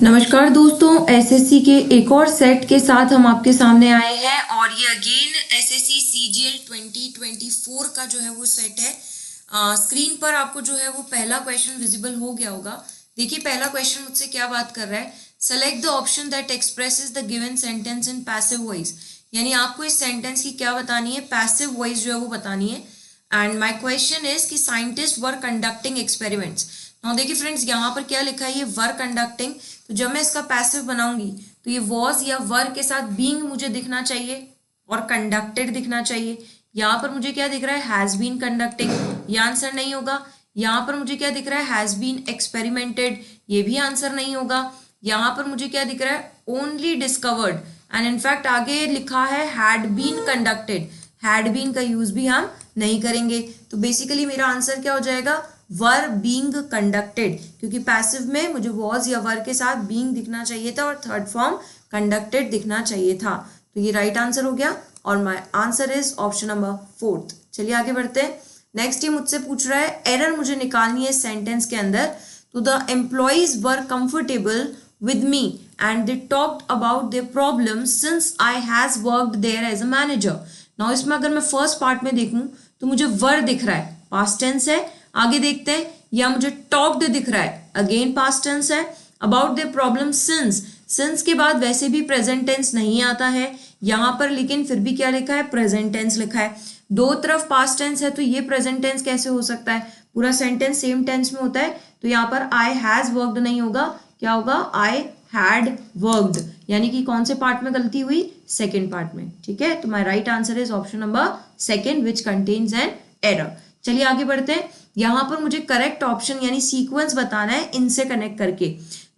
नमस्कार दोस्तों, एसएससी के एक और सेट के साथ हम आपके सामने आए हैं और ये अगेन एसएससी सीजीएल 2024 का जो है वो सेट है। स्क्रीन पर आपको जो है वो पहला क्वेश्चन विजिबल हो गया होगा। देखिए पहला क्वेश्चन मुझसे क्या बात कर रहा है, select the option that expresses the given sentence in passive voice. यानी आपको इस सेंटेंस की क्या बतानी है, पैसिव वॉइस जो है वो बतानी है। एंड माई क्वेश्चन इज कि साइंटिस्ट वर कंडक्टिंग एक्सपेरिमेंट्स। नाउ देखिए फ्रेंड्स, यहाँ पर क्या लिखा है, ये वर कंडक्टिंग। तो जब मैं इसका पैसिव बनाऊंगी तो ये वॉज या वर के साथ बीइंग मुझे दिखना चाहिए और कंडक्टेड दिखना चाहिए। यहाँ पर मुझे क्या दिख रहा है, हैज बीन कंडक्टिंग, ये आंसर नहीं होगा। यहाँ पर मुझे क्या दिख रहा है, हैज बीन एक्सपेरिमेंटेड, ये भी आंसर नहीं होगा। यहाँ पर मुझे क्या दिख रहा है, ओनली डिस्कवर्ड, एंड इनफैक्ट आगे लिखा है had been conducted. Had been का यूज भी हम नहीं करेंगे। तो बेसिकली मेरा आंसर क्या हो जाएगा, वर बीइंग कंडक्टेड, क्योंकि पैसिव में मुझे वॉज या वर के साथ बीइंग दिखना चाहिए था और थर्ड फॉर्म कंडक्टेड दिखना चाहिए था। तो ये राइट आंसर हो गया और my answer is option number 4। चलिए आगे बढ़ते हैं। नेक्स्ट ये मुझसे पूछ रहा है, एरर मुझे निकालनी है सेंटेंस के अंदर। तो the employees were comfortable with me and they talked about their problems since I has worked there as a manager. Now इसमें अगर मैं फर्स्ट पार्ट में देखूं तो मुझे वर दिख रहा है, पास्ट टेंस है। आगे देखते हैं, या मुझे टॉक्ड दिख रहा है, अगेन पास्ट टेंस है। अबाउट देयर प्रॉब्लम सिंस के बाद वैसे भी प्रेजेंट टेंस नहीं आता है यहाँ पर, लेकिन फिर भी क्या लिखा है, प्रेजेंट टेंस लिखा है। दो तरफ पास्ट टेंस है तो ये प्रेजेंट टेंस कैसे हो सकता है, पूरा सेंटेंस सेम टेंस में होता है। तो यहाँ पर आई हैज वर्कड नहीं होगा, क्या होगा, आई हैड वर्कड। यानी कि कौन से पार्ट में गलती हुई, सेकेंड पार्ट में। ठीक है, तो my right answer is option number second which contains an error. चलिए आगे बढ़ते हैं। यहाँ पर मुझे करेक्ट ऑप्शन यानी सीक्वेंस बताना है इनसे कनेक्ट करके।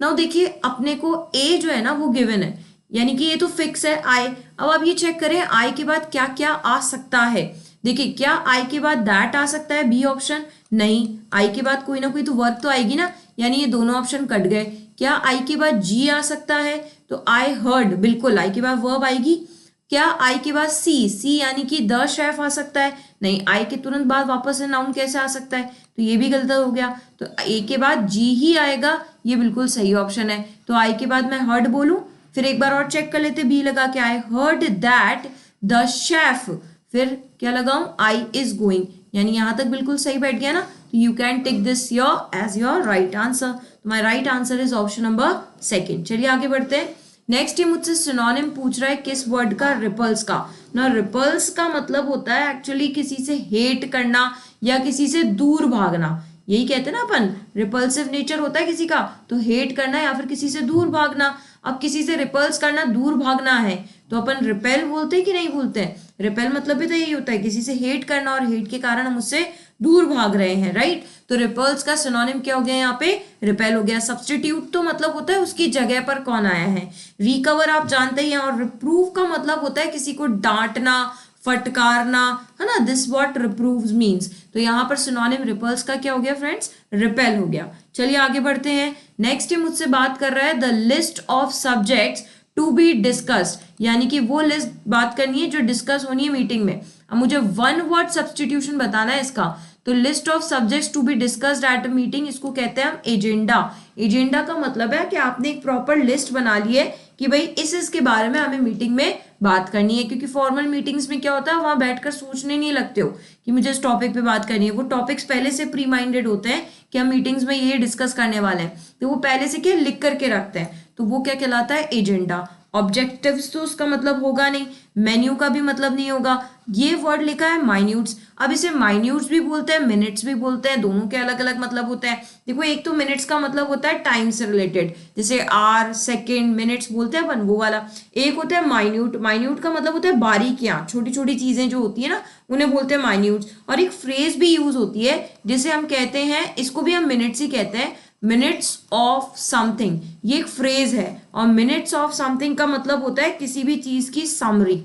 नाउ देखिए अपने को ए जो है ना वो गिवन है, यानी कि ये तो फिक्स है आई। अब आप ये चेक करें आई के बाद क्या क्या आ सकता है। देखिए क्या आई के बाद दैट आ सकता है, बी ऑप्शन नहीं। आई के बाद कोई ना कोई तो वर्ब तो आएगी ना, यानी ये दोनों ऑप्शन कट गए। क्या आई के बाद जी आ सकता है, तो आई हर्ड, बिल्कुल आई के बाद वर्ब आएगी। क्या आई के बाद सी यानी कि द शेफ आ सकता है, नहीं। आई के तुरंत बाद वापस से नाउन कैसे आ सकता है, तो ये भी गलत हो गया। तो ए के बाद जी ही आएगा, ये बिल्कुल सही ऑप्शन है। तो आई के बाद मैं हर्ड बोलूं, फिर एक बार और चेक कर लेते बी लगा के, I heard that the chef, फिर क्या लगाऊं, आई इज गोइंग, यानी यहां तक बिल्कुल सही बैठ गया ना। तो you can take this your as your right answer. तो my right answer is option number second. चलिए आगे बढ़ते हैं। नेक्स्ट ये मुझसे सिनोनिम पूछ रहा है किस वर्ड का, रिपल्स का। ना रिपल्स का मतलब होता है एक्चुअली किसी से हेट करना या किसी से दूर भागना, यही कहते हैं ना अपन, रिपल्सिव नेचर होता है किसी का, तो हेट करना या फिर किसी से दूर भागना। अब किसी से रिपल्स करना, दूर भागना है, तो अपन रिपेल बोलते हैं कि नहीं बोलते हैं। रिपेल मतलब भी तो यही होता है, किसी से हेट करना और हेट के कारण हम उससे दूर भाग रहे हैं, राइट। तो रिपल्स का सिनोनिम क्या हो गया यहाँ पे, रिपेल हो गया। सब्स्टिट्यूट तो मतलब होता है उसकी जगह पर कौन आया है। रिकवर आप जानते ही हैं, और रिप्रूव का मतलब होता है किसी को डांटना, फटकारना, है ना, दिस व्हाट रिप्रूव्स मीन्स। तो यहाँ पर सिनोनिम रिपल्स का क्या हो गया फ्रेंड्स, रिपेल हो गया। चलिए आगे बढ़ते हैं। नेक्स्ट ये मुझसे बात कर रहा है the list of subjects to be discussed, यानी कि वो लिस्ट बात करनी है जो डिस्कस होनी है मीटिंग में। अब मुझे वन वर्ड सब्स्टिट्यूशन बताना है इसका। तो list of subjects to be discussed at a meeting, इसको कहते हैं हम एजेंडा। एजेंडा का मतलब है कि आपने एक प्रॉपर लिस्ट बना ली है कि भाई इसके बारे में हमें मीटिंग में बात करनी है। क्योंकि फॉर्मल मीटिंग्स में क्या होता है, वहां बैठकर सोचने नहीं लगते हो कि मुझे इस टॉपिक पे बात करनी है। वो टॉपिक्स पहले से प्री माइंडेड होते हैं कि हम मीटिंग्स में ये डिस्कस करने वाले हैं, तो वो पहले से क्या लिख करके रखते हैं, तो वो क्या कहलाता है, एजेंडा। ऑब्जेक्टिव्स तो उसका मतलब होगा नहीं, मेन्यू का भी मतलब नहीं होगा। ये वर्ड लिखा है माइन्यूट्स। अब इसे माइन्यूट्स भी बोलते हैं, मिनट्स भी बोलते हैं, दोनों के अलग अलग मतलब होते हैं। देखो एक तो मिनट्स का मतलब होता है टाइम से रिलेटेड, जैसे आर, सेकेंड, मिनट्स बोलते हैं अपन, वो वाला। एक होता है माइन्यूट, माइन्यूट का मतलब होता है बारीकियां, छोटी छोटी चीजें जो होती है ना, उन्हें बोलते हैं माइन्यूट्स। और एक फ्रेज भी यूज होती है जिसे हम कहते हैं, इसको भी हम मिनट्स ही कहते हैं, मिनट्स ऑफ समथिंग, ये एक फ्रेज है। और मिनट्स ऑफ समथिंग का मतलब होता है किसी भी चीज की समरी,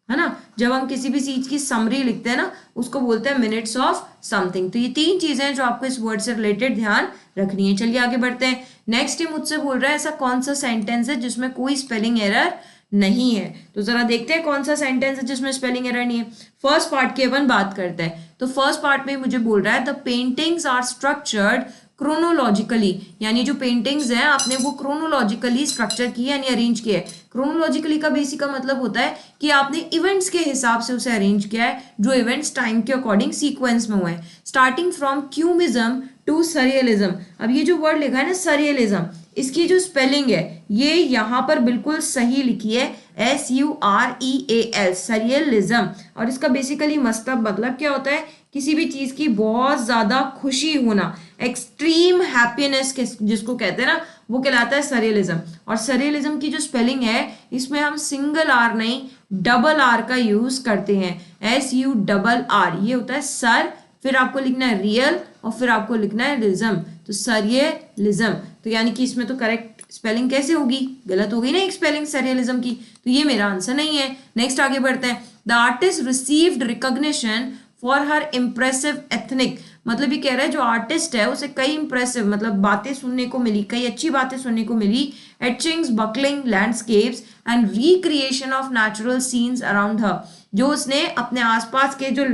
है ना। जब हम किसी भी चीज की समरी लिखते हैं ना, उसको बोलते हैं मिनट्स ऑफ समथिंग। तो ये तीन चीजें हैं जो आपको इस वर्ड से रिलेटेड ध्यान रखनी है। चलिए आगे बढ़ते हैं। नेक्स्ट ये मुझसे बोल रहा है ऐसा कौन सा सेंटेंस है जिसमें कोई स्पेलिंग एरर नहीं है। तो जरा देखते हैं कौन सा सेंटेंस है जिसमें स्पेलिंग एरर नहीं है। फर्स्ट पार्ट की अपन बात करते हैं। तो फर्स्ट पार्ट में मुझे बोल रहा है the paintings are structured chronologically, यानी जो पेंटिंग्स हैं आपने वो क्रोनोलॉजिकली स्ट्रक्चर की यानी अरेंज किया है। क्रोनोलॉजिकली का बेसिक का मतलब होता है कि आपने इवेंट्स के हिसाब से उसे अरेंज किया है, जो इवेंट्स टाइम के अकॉर्डिंग सीक्वेंस में हुए हैं, starting from cubism to surrealism. अब ये जो वर्ड लिखा है ना सरियलिज्म, इसकी जो स्पेलिंग है ये यहाँ पर बिल्कुल सही लिखी है, SUREAL, सरियलिज्म। और इसका बेसिकली मतलब क्या होता है, किसी भी चीज की बहुत ज्यादा खुशी होना, एक्सट्रीम हैप्पीनेस जिसको कहते हैं ना, वो कहलाता है सरियलिज्म। और सरियलिज्म की जो स्पेलिंग है इसमें हम सिंगल आर नहीं डबल आर का यूज करते हैं, SURR, ये होता है सर, फिर आपको लिखना है रियल और फिर आपको लिखना है लिज्म, तो सरियलिज्म। तो यानी कि इसमें तो करेक्ट स्पेलिंग कैसे होगी, गलत होगी ना एक स्पेलिंग सरियलिज्म की, तो ये मेरा आंसर नहीं है। नेक्स्ट आगे बढ़ते हैं। The artist received recognition for her impressive ethnic, मतलब ये कह रहा है जो आर्टिस्ट है उसे कई इंप्रेसिव मतलब बातें सुनने को मिली, कई अच्छी बातें सुनने को मिली, etchings, buckling, landscapes and recreation of natural scenes around her, जो उसने अपने आसपास के जो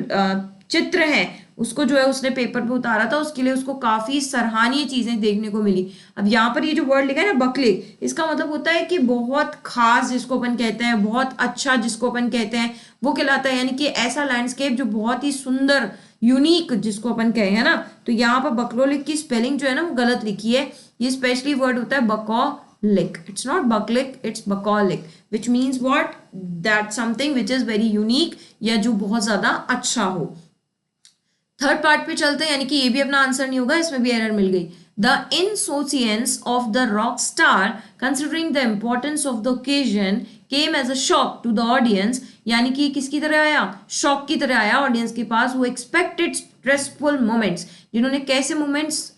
चित्र हैं उसको जो है उसने पेपर पे उतारा था, उसके लिए उसको काफी सराहनीय चीजें देखने को मिली। अब यहाँ पर ये जो वर्ड लिखा है ना बकलिंग, इसका मतलब होता है कि बहुत खास जिसको अपन कहते हैं, बहुत अच्छा जिसको अपन कहते हैं, वो कहलाता है, यानी कि ऐसा लैंडस्केप जो बहुत ही सुंदर यूनिक जिसको अपन कहे है ना। तो यहाँ पर बकलोलिक की स्पेलिंग जो है ना वो गलत लिखी है, ये स्पेशली वर्ड होता है bucolic, it's not bucolic, it's bucolic, which means what, that something which is very unique, या जो बहुत ज्यादा अच्छा हो। थर्ड पार्ट पे चलते हैं, यानी कि ये भी अपना आंसर नहीं होगा, इसमें भी एरर मिल गई। The insouciance of the rock star considering the importance of the occasion came as a shock to the audience, यानी कि किसकी तरह आया, शॉक की तरह आया ऑडियंस के पास। वो एक्सपेक्टेड स्ट्रेसफुल मोमेंट्स, जिन्होंने कैसे मोमेंट्स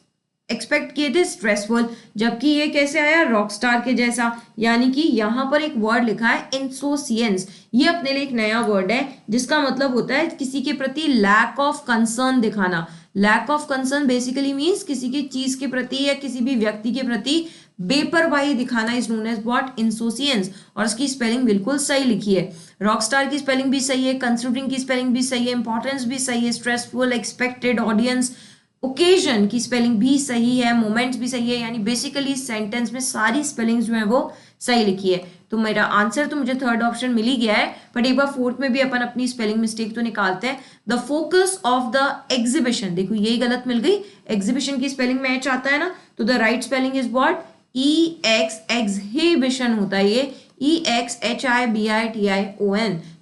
एक्सपेक्ट किए थे, स्ट्रेसफुल, जबकि ये कैसे आया, रॉक स्टार के जैसा। यानी कि यहाँ पर एक वर्ड लिखा है इंसोसियंस, ये अपने लिए एक नया वर्ड है जिसका मतलब होता है किसी के प्रति लैक ऑफ कंसर्न दिखाना। Lack of concern basically means किसी की चीज के प्रति या किसी भी व्यक्ति के प्रति बेपरवाही दिखाना इज नोन एज व्हाट, इंसोसियंस। और इसकी स्पेलिंग बिल्कुल सही लिखी है, रॉक स्टार की स्पेलिंग भी सही है, कंसिडरिंग की स्पेलिंग भी सही है, इंपॉर्टेंस भी सही है, स्ट्रेसफुल, एक्सपेक्टेड, ऑडियंस, ओकेजन की स्पेलिंग भी सही है, मोमेंट्स भी सही है, यानी बेसिकली सेंटेंस में सारी स्पेलिंग्स जो है वो सही लिखी है। तो मेरा आंसर तो मुझे थर्ड ऑप्शन मिल ही गया है, बट एक बार फोर्थ में भी अपन अपनी स्पेलिंग मिस्टेक तो निकालते हैं। The focus of the exhibition, देखो यही गलत मिल गई, एग्जीबिशन की स्पेलिंग मैच आता है ना, तो the right spelling is what, EX, exhibition होता है ये, EXHIBITION,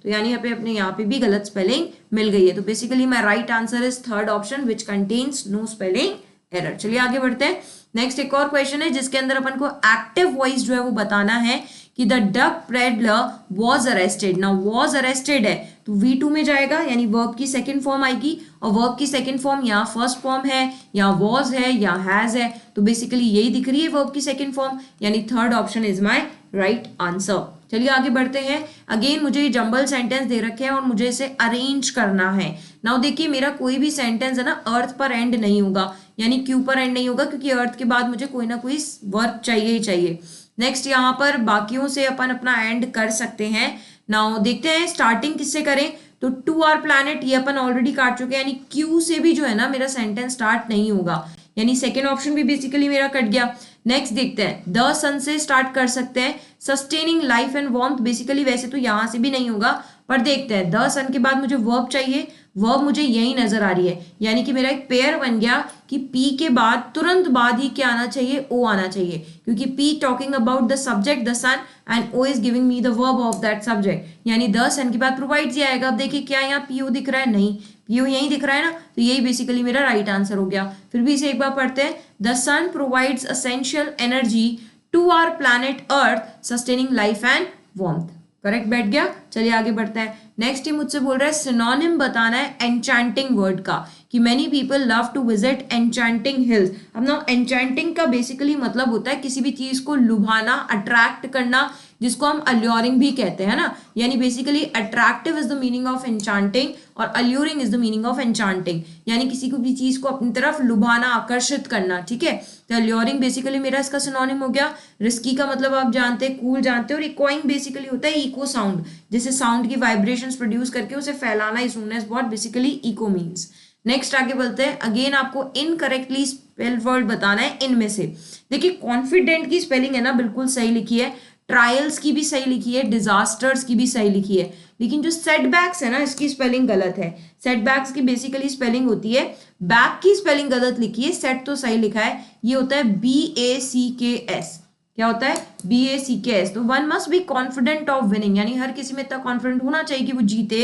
तो यानी यहाँ पे भी गलत स्पेलिंग मिल गई है। तो basically my right answer is third option which contains no spelling error. चलिए आगे बढ़ते हैं। नेक्स्ट एक और क्वेश्चन है जिसके अंदर अपन को एक्टिव वॉइस जो है वो बताना है कि द डक प्रेडलर वॉज अरेस्टेड। ना वॉज अरेस्टेड है तो V2 में जाएगा, यानी वर्ब की सेकंड फॉर्म आएगी, और वर्ब की सेकंड फॉर्म यहाँ फर्स्ट फॉर्म है, यहाँ वॉज है, यहाँ हैज है, तो बेसिकली यही दिख रही है वर्ब की सेकंड फॉर्म, यानी third option is my right answer. चलिए आगे बढ़ते हैं। अगेन मुझे जंबल सेंटेंस दे रखे हैं और मुझे इसे अरेंज करना है। नाउ देखिए मेरा कोई भी सेंटेंस है ना अर्थ पर एंड नहीं होगा, यानी क्यू पर एंड नहीं होगा, क्योंकि अर्थ के बाद मुझे कोई ना कोई वर्ब चाहिए ही चाहिए। नेक्स्ट यहाँ पर बाकियों से अपन अपना एंड कर सकते हैं। नाउ देखते हैं स्टार्टिंग किससे करें, तो टू आवर प्लैनेट ये अपन ऑलरेडी काट चुके हैं, यानी क्यू से भी जो है ना मेरा सेंटेंस स्टार्ट नहीं होगा, यानी सेकेंड ऑप्शन भी बेसिकली मेरा कट गया। नेक्स्ट देखते हैं द सन से स्टार्ट कर सकते हैं, sustaining life and warmth basically वैसे तो यहां से भी नहीं होगा, पर देखते हैं द सन के बाद मुझे वर्ब चाहिए, वर्ब मुझे यही नजर आ रही है, यानी कि मेरा एक पेयर बन गया कि P के बाद तुरंत बाद ही क्या आना चाहिए, O आना चाहिए, क्योंकि P talking about the subject the sun and O is giving me the verb of that subject, यानी द सन के बाद प्रोवाइड्स ही आएगा। अब देखिए क्या यहाँ PO दिख रहा है, नहीं PO यही दिख रहा है ना, तो यही बेसिकली मेरा राइट आंसर हो गया। फिर भी इसे एक बार पढ़ते हैं, the sun provides essential energy to our planet earth sustaining life and warmth, correct बैठ गया। चलिए आगे बढ़ते हैं। नेक्स्ट ही मुझसे बोल रहा है सिनोनिम बताना है एन्चेंटिंग वर्ड का, कि many people love to visit enchanting hills. अब ना एन्चेंटिंग का बेसिकली मतलब होता है किसी भी चीज को लुभाना, अट्रैक्ट करना, जिसको हम अल्योरिंग भी कहते हैं ना, यानी basically attractive is the meaning of enchanting और alluring is the meaning of enchanting, यानी किसी को भी चीज को अपनी तरफ लुभाना, आकर्षित करना, ठीक है। तो अल्योरिंग बेसिकली मेरा इसका सिनोनिम हो गया। रिस्की का मतलब आप जानते हैं, कूल जानते हैं, और इकोइंग बेसिकली होता है इको साउंड, जैसे साउंड की वाइब्रेशंस प्रोड्यूस करके उसे फैलाना is known as what, basically echo means. Next आगे बोलते हैं, अगेन आपको इनकरेक्टली स्पेल वर्ड बताना है इनमें से। देखिए कॉन्फिडेंट की स्पेलिंग है ना बिल्कुल सही लिखी है, ट्रायल्स की भी सही लिखी है, डिजास्टर्स की भी सही लिखी है, लेकिन जो सेटबैक्स है ना इसकी स्पेलिंग गलत है। सेटबैक्स की बेसिकली स्पेलिंग होती है, बैक की स्पेलिंग गलत लिखी है, सेट तो सही लिखा है, ये होता है BACKS। क्या होता है? BACKS। तो one must be confident of winning, यानी हर किसी में इतना कॉन्फिडेंट होना चाहिए कि वो जीते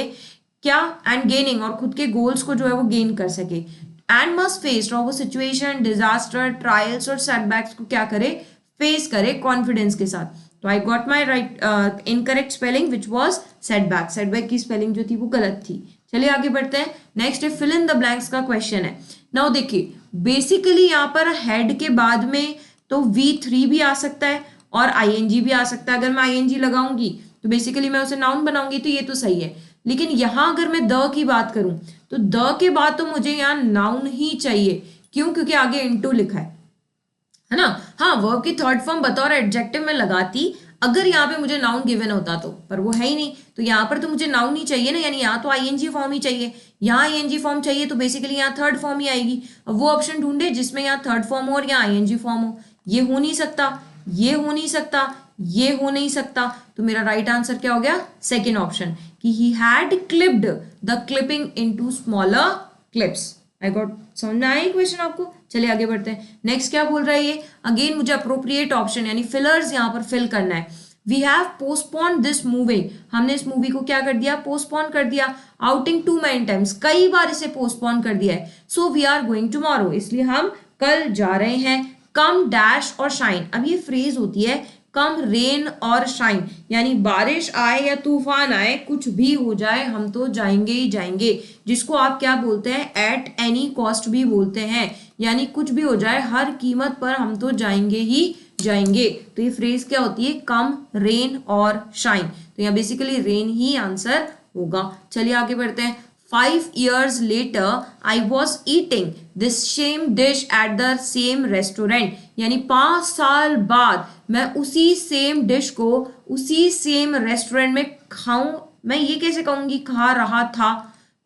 क्या, एंड गेनिंग, और खुद के गोल्स को जो है वो गेन कर सके। एंड मस्ट फेस, और वो सिचुएशन, डिजास्टर, ट्रायल्स और सेटबैक्स को क्या करे, फेस करे कॉन्फिडेंस के साथ। तो I got my right incorrect spelling which was setback. Setback की स्पेलिंग जो थी वो गलत थी। चलिए आगे बढ़ते हैं। नेक्स्ट है फिल इन द ब्लैंक्स का क्वेश्चन है। नाउ देखिए बेसिकली यहाँ पर हेड के बाद में तो V3 भी आ सकता है और ING भी आ सकता है। अगर मैं ING लगाऊंगी तो बेसिकली मैं उसे नाउन बनाऊंगी, तो ये तो सही है। लेकिन यहाँ अगर मैं द की बात करूं तो द के बाद तो मुझे यहाँ नाउन ही चाहिए। क्यों? क्योंकि आगे इनटू लिखा है ना। हाँ, वर्ब की थर्ड फॉर्म बतौर एडजेक्टिव में लगाती अगर यहाँ पे मुझे नाउन गिवन होता तो, पर वो है ही नहीं, तो यहाँ पर तो मुझे नाउन ही चाहिए ना, यानी यहाँ तो ING फॉर्म ही चाहिए। यहाँ ING फॉर्म चाहिए तो बेसिकली यहाँ थर्ड फॉर्म ही आएगी। अब वो ऑप्शन ढूंढे जिसमें यहाँ थर्ड फॉर्म हो और यहाँ ING फॉर्म हो। ये हो नहीं सकता, ये हो नहीं सकता, ये हो नहीं सकता, तो मेरा राइट आंसर क्या हो गया? सेकेंड ऑप्शन, कि he had clipped the clipping into smaller clips. I got, समझ में आया क्वेश्चन आपको? चलिए आगे बढ़ते हैं। नेक्स्ट क्या बोल रहा है ये? अगेन मुझे अप्रोप्रिएट ऑप्शन यानी फिलर्स यहाँ पर फिल करना है। We have postpone this movie, हमने इस मूवी को क्या कर दिया? पोस्टपोन कर दिया। आउटिंग टू मैनी टाइम्स, कई बार इसे पोस्टपोन कर दिया है। So we are going tomorrow, इसलिए हम कल जा रहे हैं। कम डैश और शाइन, अब ये फ्रेज होती है कम रेन और शाइन, यानी बारिश आए या तूफान आए, कुछ भी हो जाए हम तो जाएंगे ही जाएंगे, जिसको आप क्या बोलते हैं? एट एनी कॉस्ट भी बोलते हैं, यानी कुछ भी हो जाए हर कीमत पर हम तो जाएंगे ही जाएंगे। तो ये फ्रेज क्या होती है? कम रेन और शाइन। तो यहाँ बेसिकली रेन ही आंसर होगा। चलिए आगे बढ़ते हैं। 5 years later I was eating this same dish at the same restaurant, यानी 5 साल बाद मैं उसी सेम डिश को उसी सेम रेस्टोरेंट में खाऊं। मैं ये कैसे कहूंगी खा रहा था?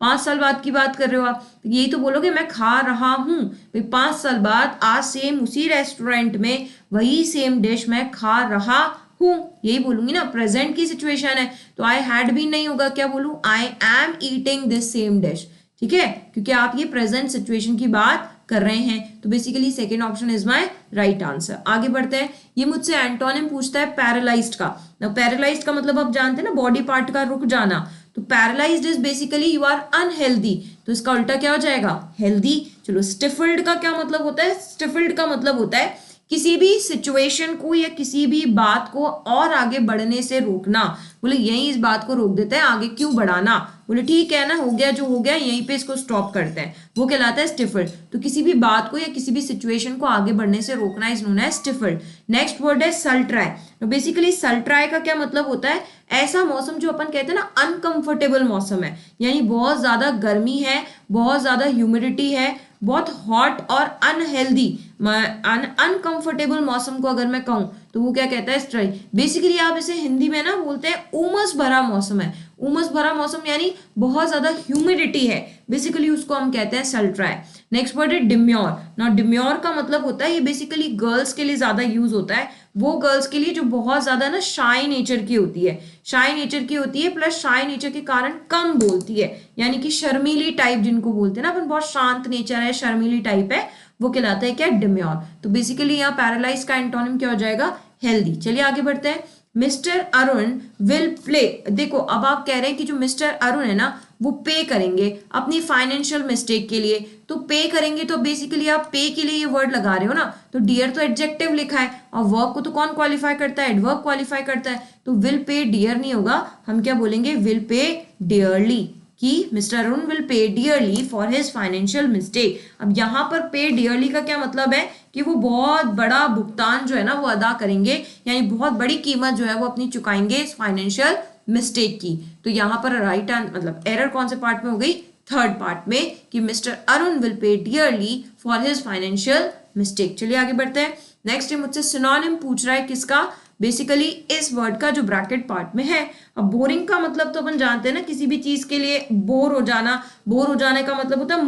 5 साल बाद की बात कर रहे हो आप, यही तो बोलोगे मैं खा रहा हूं। 5 साल बाद आज सेम उसी रेस्टोरेंट में वही सेम डिश मैं खा रहा हूं, यही बोलूंगी ना। प्रेजेंट की सिचुएशन है तो आई हैड भी नहीं होगा, क्या बोलूं? I am eating this same dish, ठीक है, क्योंकि आप ये प्रेजेंट सिचुएशन की बात कर रहे हैं। तो basically second option is my right answer. आगे बढ़ते हैं। ये मुझसे एंटोनिम पूछता है पैरालाइज्ड का। पैरालाइज्ड का मतलब आप जानते हैं ना, बॉडी पार्ट का रुक जाना। तो paralysed is basically you are unhealthy, तो इसका उल्टा क्या हो जाएगा? हेल्दी। चलो स्टिफल्ड का क्या मतलब होता है? स्टिफल्ड का मतलब होता है किसी भी सिचुएशन को या किसी भी बात को और आगे बढ़ने से रोकना। बोले यही इस बात को रोक देता है, आगे क्यों बढ़ाना? बोले ठीक है ना, हो गया जो हो गया, यहीं पे इसको स्टॉप करते हैं, वो कहलाता है स्टिफल्ड। तो किसी भी बात को या किसी भी सिचुएशन को आगे बढ़ने से रोकना is known as stifled. Next word है सल्ट्राई। तो बेसिकली सल्ट्राई का क्या मतलब होता है? ऐसा मौसम जो अपन कहते हैं ना अनकंफर्टेबल मौसम है, यानी बहुत ज्यादा गर्मी है, बहुत ज्यादा ह्यूमिडिटी है, बहुत हॉट और अनहेल्दी अनकंफर्टेबल मौसम को अगर मैं कहूं तो वो क्या कहता है? स्ट्राई। बेसिकली आप इसे हिंदी में ना बोलते हैं उमस भरा मौसम है। उमस भरा मौसम यानी बहुत ज्यादा ह्यूमिडिटी है, बेसिकली उसको हम कहते हैं सल्ट्राई। नेक्स्ट वर्ड है डिम्योर। ना डिम्योर का मतलब होता है, ये बेसिकली गर्ल्स के लिए ज्यादा यूज होता है, वो गर्ल्स के लिए जो बहुत ज्यादा ना शाई नेचर की होती है, शाई नेचर की होती है, प्लस शाई नेचर के कारण कम बोलती है, यानी कि शर्मीली टाइप जिनको बोलते हैं ना अपन, बहुत शांत नेचर है, शर्मीली टाइप है, वो कहलाता है क्या? डिम्योर। तो बेसिकली यहाँ पैरालाइज का एंटोनिम क्या हो जाएगा? हेल्दी। चलिए आगे बढ़ते हैं। Mister Arun will play. देखो अब आप कह रहे हैं कि जो मिस्टर अरुण है ना वो पे करेंगे अपनी फाइनेंशियल मिस्टेक के लिए, तो पे करेंगे तो बेसिकली आप पे के लिए ये वर्ड लगा रहे हो ना, तो डियर तो एडजेक्टिव लिखा है और वर्ब को तो कौन क्वालिफाई करता है? एडवर्ब क्वालिफाई करता है, तो विल पे डियर नहीं होगा, हम क्या बोलेंगे? विल पे डियरली, कि mister Arun will pay dearly for his financial mistake. अब यहाँ पर पे डियरली का क्या मतलब है? कि वो बहुत बड़ा भुगतान जो है ना वो अदा करेंगे, यानी बहुत बड़ी कीमत जो है वो अपनी चुकाएंगे इस फाइनेंशियल मिस्टेक की। तो यहाँ पर राइट मतलब एरर कौन से पार्ट में हो गई? थर्ड पार्ट में, कि mister Arun will pay dearly for his financial mistake. चलिए आगे बढ़ते हैं। नेक्स्ट मुझसे सिनोनिम पूछ रहा है किसका? बेसिकली इस वर्ड का जो ब्रैकेट पार्ट में है। अब बोरिंग का मतलब तो अपन जानते हैं ना, किसी भी चीज के लिए बोर हो जाना। बोर हो जाने का मतलब होता है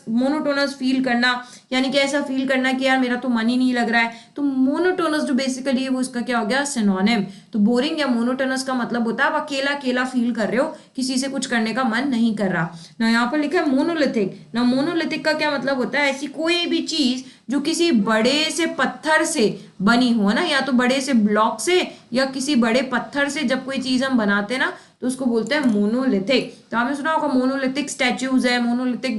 मोनोटोनस फील करना, यानी कि ऐसा फील करना कि यार मेरा तो मन ही नहीं लग रहा है। तो मोनोटोनस जो बेसिकली है वो इसका क्या हो गया, सिनोनिम। तो बोरिंग या मोनोटोनस का मतलब होता है आप अकेला अकेला फील कर रहे हो, किसी से कुछ करने का मन नहीं कर रहा ना। यहाँ पर लिखा है मोनोलिथिक ना। मोनोलिथिक का क्या मतलब होता है, ऐसी कोई भी चीज जो किसी बड़े से पत्थर से बनी हो ना, या तो बड़े से ब्लॉक से या किसी बड़े पत्थर से जब कोई चीज हम बनाते हैं ना तो उसको बोलते हैं मोनोलिथिक। तो आपने सुना होगा मोनोलिथिक स्टैच्यूज है, मोनोलिथिक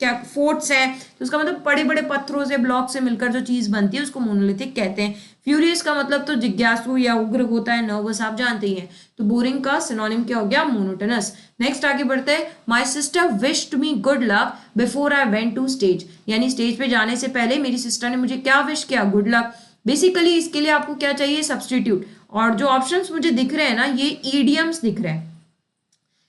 क्या फोर्ट्स है, तो उसका मतलब बड़े बड़े पत्थरों से ब्लॉक से मिलकर जो चीज बनती है उसको मोनोलिथिक कहते हैं। फ्यूरियस का मतलब तो जिज्ञासु या उग्र होता है, नर्वस आप जानते ही हैं। तो बोरिंग का सिनोनिम क्या हो गया, मोनोटोनस। नेक्स्ट आगे बढ़ते हैं। My sister wished me good luck before I went to stage, यानी स्टेज पे जाने से पहले मेरी सिस्टर ने मुझे क्या विश किया, गुड लक। बेसिकली इसके लिए आपको क्या चाहिए, सब्सटीट्यूट। और जो ऑप्शंस मुझे दिख रहे हैं ना, ये ईडियम्स दिख रहे हैं।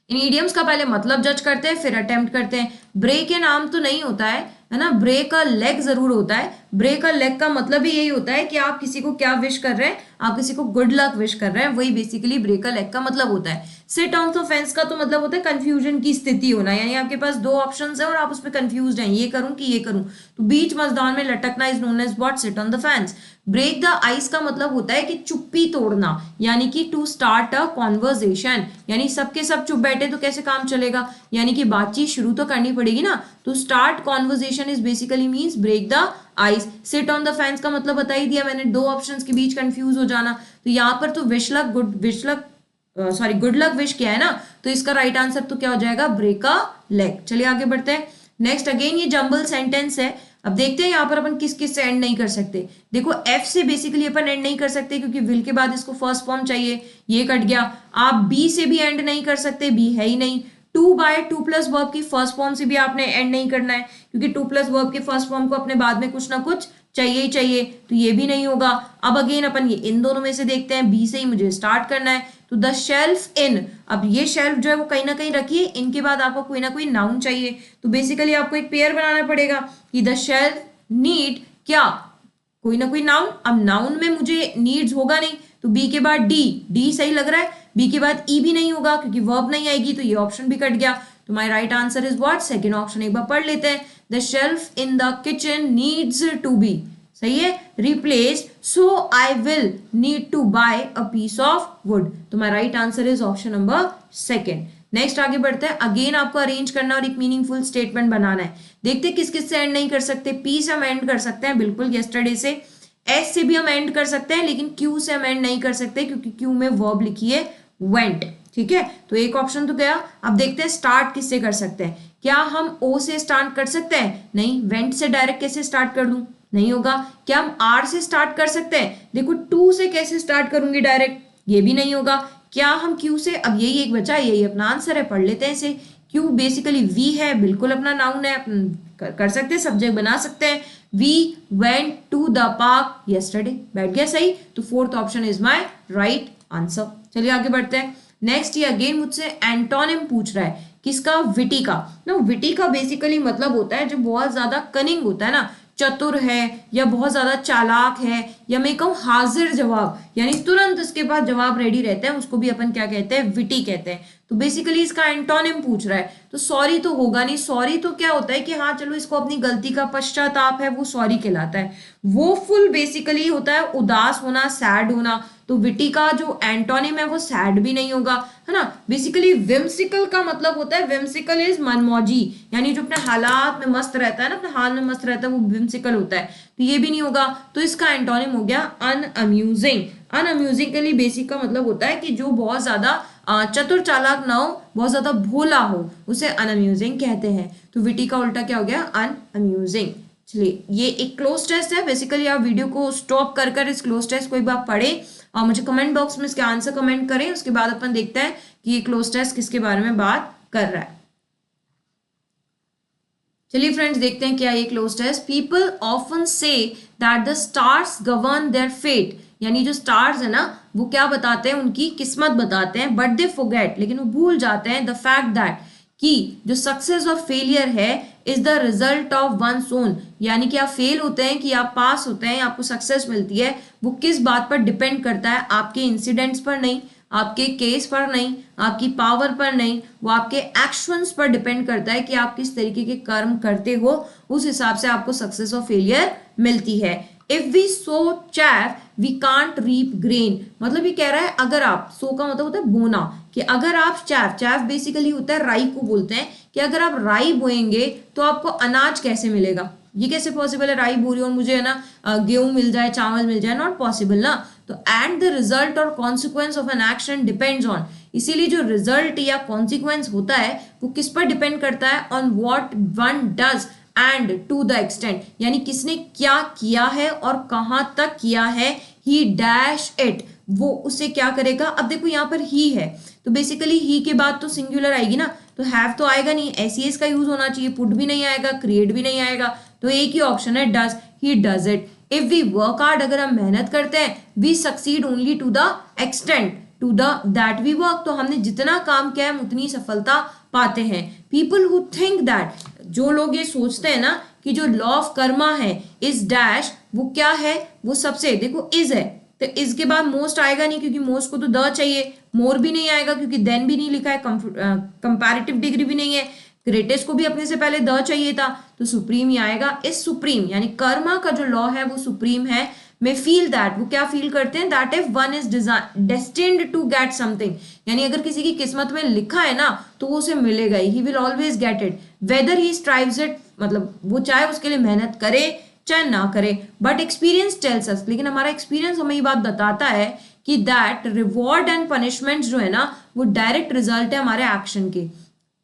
इन ईडियम्स का पहले मतलब जज करते हैं फिर अटेम्प्ट करते हैं। ब्रेक एन आर्म तो नहीं होता है ना, ब्रेक अ लेग जरूर होता है। ब्रेक अ लेग का मतलब भी यही होता है कि आप किसी को क्या विश कर रहे हैं, आप किसी को गुड लक विश कर रहे हैं, वही बेसिकली ब्रेक अ लेग का मतलब होता है। सिट ऑन द फेंस का तो मतलब होता है कंफ्यूजन की स्थिति होना, यानी आपके पास दो ऑप्शंस है और आप उसमें कंफ्यूज हैं, ये करूं कि ये करूं। तो बीच मैदान में लटकना is known as what, sit on the fence. Break the ice का मतलब होता है कि चुप्पी तोड़ना, यानी कि टू स्टार्ट अ कॉन्वर्जेशन, यानी सबके सब चुप बैठे तो कैसे काम चलेगा, यानी कि बातचीत शुरू तो करनी पड़ेगी ना। तो start conversation is basically means break the ice. Sit on the fence का मतलब बता ही दिया मैंने, दो ऑप्शंस के बीच कंफ्यूज हो जाना। तो यहाँ पर तो गुड लक विश किया है ना, तो इसका राइट आंसर तो क्या हो जाएगा, ब्रेक अ लेग। चलिए आगे बढ़ते हैं। नेक्स्ट अगेन ये जंबल सेंटेंस है। अब देखते हैं यहाँ पर अपन किस किस से एंड नहीं कर सकते। देखो एफ से बेसिकली अपन एंड नहीं कर सकते क्योंकि विल के बाद इसको फर्स्ट फॉर्म चाहिए, ये कट गया। आप बी से भी एंड नहीं कर सकते, बी है ही नहीं। To by to plus verb की फर्स्ट फॉर्म से भी आपने एंड नहीं करना है क्योंकि टू प्लस वर्ब के फर्स्ट फॉर्म को अपने बाद में कुछ ना कुछ चाहिए ही चाहिए, तो ये भी नहीं होगा। अब अगेन अपन ये इन दोनों में से देखते हैं, बी से ही मुझे स्टार्ट करना है। तो द शेल्फ इन, अब ये शेल्फ जो है वो कहीं ना कहीं रखिए, इनके बाद आपको कोई ना कोई नाउन चाहिए। तो बेसिकली आपको एक पेयर बनाना पड़ेगा कि द शेल्फ नीड क्या, कोई ना कोई नाउन। अब नाउन में मुझे नीड्स होगा नहीं, तो बी के बाद डी सही लग रहा है। बी के बाद ई भी नहीं होगा क्योंकि वर्ब नहीं आएगी, तो ये ऑप्शन भी कट गया। तो my right answer is what, second option. एक बार पढ़ लेते हैं। The shelf in the kitchen needs to be, सही है, replace, so I will need to buy a piece of wood. तो my right answer is option number second. Next आगे बढ़ते हैं। अगेन आपको अरेंज करना और एक मीनिंगफुल स्टेटमेंट बनाना है। देखते हैं किस किस से एंड नहीं कर सकते। पी से हम एंड कर सकते हैं बिल्कुल यस्टरडे से। एस से भी हम एंड कर सकते हैं लेकिन क्यू से हम एंड नहीं कर सकते क्योंकि क्यू में वर्ब लिखी है वेंट, ठीक है। तो एक ऑप्शन तो गया। अब देखते हैं स्टार्ट किससे कर सकते हैं। क्या हम ओ से स्टार्ट कर सकते हैं, नहीं। वेंट से डायरेक्ट कैसे स्टार्ट कर दूं, नहीं होगा। क्या हम आर से स्टार्ट कर सकते हैं, देखो टू से कैसे स्टार्ट करूंगी डायरेक्ट, ये भी नहीं होगा। क्या हम क्यू से, अब यही एक बचा, यही अपना आंसर है, पढ़ लेते हैं इसे। क्यू बेसिकली वी है, बिल्कुल अपना नाउन है, कर सकते हैं, सब्जेक्ट बना सकते हैं। We went to the park yesterday, बैठ गया सही। तो fourth option is my right answer. चलिए आगे बढ़ते हैं। नेक्स्ट ये अगेन मुझसे एंटोनिम पूछ रहा है, किसका, विटी का ना। विटी का बेसिकली मतलब होता है जो बहुत ज्यादा कनिंग होता है ना, चतुर है या बहुत ज्यादा चालाक है, या मैं कहूँ हाजिर जवाब, यानी तुरंत इसके पास जवाब रेडी रहता है, उसको भी अपन क्या कहते हैं, विटी कहते हैं। तो बेसिकली इसका एंटोनिम पूछ रहा है, तो सॉरी तो होगा नहीं। सॉरी तो क्या होता है कि हाँ चलो इसको अपनी गलती का पश्चाताप है, वो सॉरी कहलाता है। वो फुल बेसिकली होता है उदास होना, सैड होना। तो विटी का जो एंटोनिम है वो सैड भी नहीं होगा, है ना। बेसिकली विम्सिकल का मतलब होता है, विम्सिकल इज मनमौजी, यानी जो अपने हालात में मस्त रहता है ना, अपने हाल में मस्त रहता है, वो विम्सिकल होता है। तो ये भी नहीं होगा। तो इसका एंटोनिम हो गया अनअम्यूजिंग। अनअम्यूजिंगली बेसिक का मतलब होता है कि जो बहुत ज्यादा चतुर चालाक ना हो, बहुत ज्यादा भोला हो, उसे अनअम्यूजिंग कहते हैं। तो विटी का उल्टा क्या हो गया, अनअम्यूजिंग। चलिए ये एक क्लोज टेस्ट है। बेसिकली आप वीडियो को स्टॉप कर कर इस क्लोज टेस्ट को एक बार पढ़ें और मुझे कमेंट बॉक्स में इसके आंसर कमेंट करें। उसके बाद अपन देखते हैं कि ये क्लोज टेस्ट किसके बारे में बात कर रहा है। चलिए फ्रेंड्स देखते हैं क्या ये cloze test. People often say that the stars govern their fate, यानी जो स्टार्स है ना वो क्या बताते हैं, उनकी किस्मत बताते हैं। बट दे फॉरगेट, लेकिन वो भूल जाते हैं, द फैक्ट दैट, कि जो सक्सेस और फेलियर है is the result of one's own, यानी कि आप फेल होते हैं कि आप पास होते हैं, आपको सक्सेस मिलती है, वो किस बात पर डिपेंड करता है, आपके इंसिडेंट्स पर नहीं, आपके केस पर नहीं, आपकी पावर पर नहीं, वो आपके एक्शंस पर डिपेंड करता है कि आप किस तरीके के कर्म करते हो, उस हिसाब से आपको सक्सेस और फेलियर मिलती है। If we sow chaff we can't reap grain, मतलब ये कह रहा है अगर आप, सो का मतलब होता है बोना, कि अगर आप चैफ, चैफ बेसिकली होता है राई को बोलते हैं, कि अगर आप राई बोएंगे तो आपको अनाज कैसे मिलेगा, ये कैसे पॉसिबल है, राई बो रही और मुझे है ना गेहूं मिल जाए, चावल मिल जाए, नॉट पॉसिबल ना। तो एंड द रिजल्ट और consequence of an action depends on, इसीलिए जो रिजल्ट या कॉन्सिक्वेंस होता है वो किस पर डिपेंड करता है, on what one does and to the extent, यानी किसने क्या किया है और कहां तक किया है, ही डैश इट, वो उसे क्या करेगा। अब देखो यहाँ पर ही है तो बेसिकली ही के बाद तो सिंगुलर आएगी ना, तो हैव तो आएगा नहीं, एस का यूज होना चाहिए, पुट भी नहीं आएगा, क्रिएट भी नहीं आएगा, तो एक ही ऑप्शन है does, he does it. If we work hard, अगर हम मेहनत करते हैं, we succeed only to the extent to the that we work, तो हमने जितना काम किया है हम उतनी सफलता पाते हैं। पीपल हु थिंक दैट, जो लोग ये सोचते हैं ना कि जो लॉ ऑफ कर्मा है इज डैश, वो क्या है, वो सबसे देखो इज है, तो इसके बाद मोस्ट आएगा नहीं क्योंकि मोस्ट को तो द चाहिए, मोर भी नहीं आएगा क्योंकि देन भी नहीं लिखा है, कंपैरेटिव डिग्री भी नहीं है, ग्रेटेस्ट को भी अपने से पहले द चाहिए था, तो सुप्रीम ही आएगा। इस सुप्रीम यानी कर्मा का जो लॉ है वो सुप्रीम है। में फील दैट, वो क्या फील करते हैं, that if one is destined to get something, यानी अगर किसी की किस्मत में लिखा है ना तो वो उसे मिलेगा ही, will always get it whether he strives it, मतलब वो चाहे उसके लिए मेहनत करे चाहे ना करे, बट एक्सपीरियंस टेल्स अस, लेकिन हमारा एक्सपीरियंस हमें ये बात बताता है कि दैट रिवॉर्ड एंड पनिशमेंट जो है ना वो डायरेक्ट रिजल्ट है हमारे एक्शन के।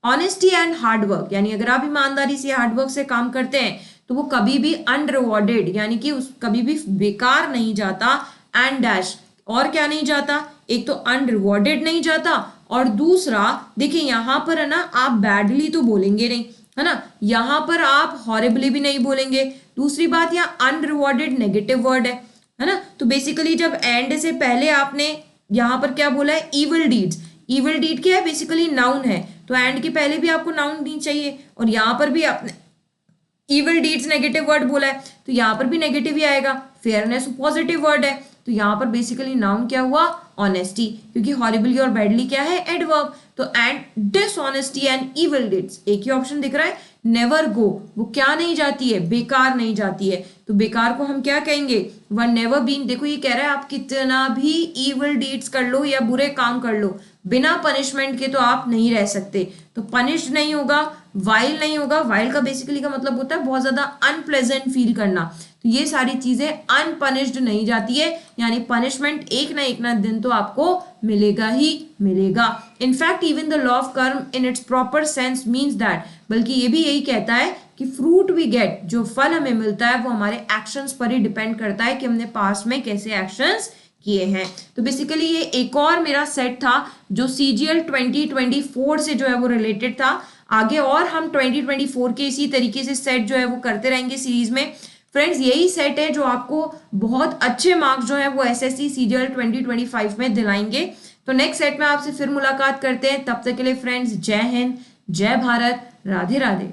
ऑनेस्टी एंड हार्डवर्क, यानी अगर आप ईमानदारी से हार्डवर्क से काम करते हैं तो वो कभी भी अनरिवॉर्डेड, यानी कि उस कभी भी बेकार नहीं जाता, एंड डैश, और क्या नहीं जाता, एक तो अनरिवॉर्डेड नहीं जाता, और दूसरा देखिए यहाँ पर है ना आप बैडली तो बोलेंगे नहीं, है ना, यहाँ पर आप हॉरिबली भी नहीं बोलेंगे। दूसरी बात, यहाँ अनरिवॉर्डेड नेगेटिव वर्ड है ना, तो बेसिकली जब एंड से पहले आपने यहाँ पर क्या बोला है, इविल डीड्स, इविल डीड क्या है, बेसिकली नाउन है, तो एंड के पहले भी आपको नाउन नहीं चाहिए, और यहाँ पर भी आपने इविल डीड्स नेगेटिव वर्ड बोला है तो यहाँ पर भी नेगेटिव ही आएगा। फेयरनेस पॉजिटिव वर्ड है तो यहाँ पर बेसिकली नाउन क्या हुआ, ऑनेस्टी, क्योंकि हॉरिबली और बैडली क्या है, एडवर्ब, तो and dishonesty and evil deeds, एक ही ऑप्शन दिख रहा है, नेवर गो, वो क्या नहीं जाती है, बेकार नहीं जाती है, तो बेकार को हम क्या कहेंगे, वन नेवर बीन। देखो ये कह रहा है आप कितना भी इविल डीड्स कर लो या बुरे काम कर लो, बिना पनिशमेंट के तो आप नहीं रह सकते, तो पनिश्ड नहीं होगा, वाइल नहीं होगा, वाइल का बेसिकली का मतलब होता है बहुत ज्यादा अनप्लेजेंट फील करना, तो ये सारी चीजें अनपनिश्ड नहीं जाती है, यानी पनिशमेंट एक ना दिन तो आपको मिलेगा ही मिलेगा। In fact even the law of karma in its proper sense means that, बल्कि ये भी यही कहता है कि फ्रूट वी गेट, जो फल हमें मिलता है वो हमारे एक्शंस पर ही डिपेंड करता है कि हमने पास्ट में कैसे एक्शंस किए हैं। तो बेसिकली ये एक और मेरा सेट था जो CGL 2024 से जो है वो रिलेटेड था। आगे और हम 2024 के इसी तरीके से सेट जो है वो करते रहेंगे सीरीज में। फ्रेंड्स यही सेट है जो आपको बहुत अच्छे मार्क्स जो है वो SSC CGL 2025 में दिलाएंगे। तो नेक्स्ट सेट में आपसे फिर मुलाकात करते हैं, तब तक के लिए फ्रेंड्स जय हिंद, जय भारत, राधे राधे।